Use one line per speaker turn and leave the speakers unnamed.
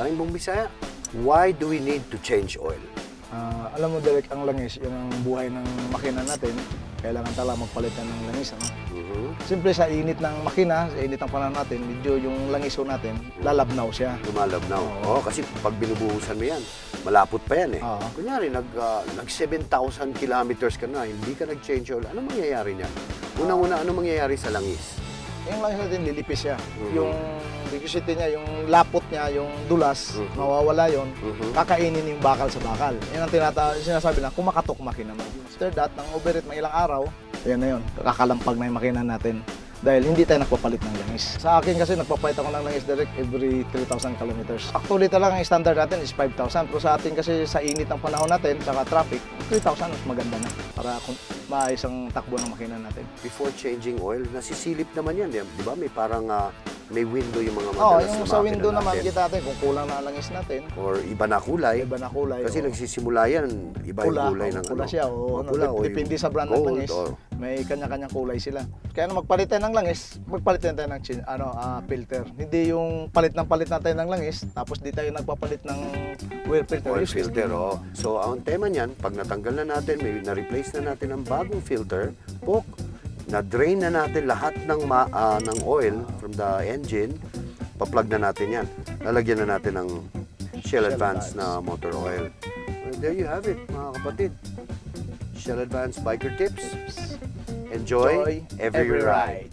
Paring Bong Bisaya, why do we need to change oil?
Alam mo, Derek, ang langis, yun ang buhay ng makina natin. Kailangan talaga magpalitan ng langis. Ano? Siyempre sa init ng makina, sa init ng panahon natin, medyo yung langis natin, lalabnaw siya.
Lumalabnaw. Oo, kasi pag binubuhusan mo yan, malapot pa yan eh. Kunyari, nag 7,000 kilometers ka na, hindi ka nag-change oil. Ano mangyayari niyan? Unang-una, ano mangyayari sa langis?
Yung langis natin, lilipis siya. Yung viscosity niya, yung lapot niya, yung dulas, mawawala yon. Kakainin yung bakal sa bakal. Yan ang sinasabi na kumakatok makina mo. After that, nang overheat ng ilang araw, ayan na yun, kakalampag na yung makina natin. Dahil hindi tayo nagpapalit ng langis. Sa akin kasi nagpapalit ako ng langis direct every 3,000 kilometers. Actually talaga ang standard natin is 5,000. Pero sa atin kasi sa init ng panahon natin, saka traffic, 3,000 mas maganda na para maayos ang takbo ng makina natin.
Before changing oil, nasisilip naman yan. Di ba? May parang may window yung mga madalas
Oo, yung sa window naman kita natin kung kulang na ang langis natin.
Or iba na kulay.
Iba na kulay.
Kasi nagsisimula yan, iba yung kulay ng
pula siya. Depende sa brand ng langis. May kanya-kanyang kulay sila. Kaya magpalit tayo ng langis, magpalit tayo ng filter. Hindi yung palit natin ng langis, tapos di tayo nagpapalit ng oil filter.
Oil filter, So, ang tema niyan, pag natanggal na natin, may na-replace na natin ng bagong filter, na-drain na natin lahat ng oil from the engine, pa-plug na natin yan. Lalagyan na natin ng Shell Advance na motor oil. Well, there you have it, mga kapatid. Shell Advance Biker Tips. Enjoy every ride.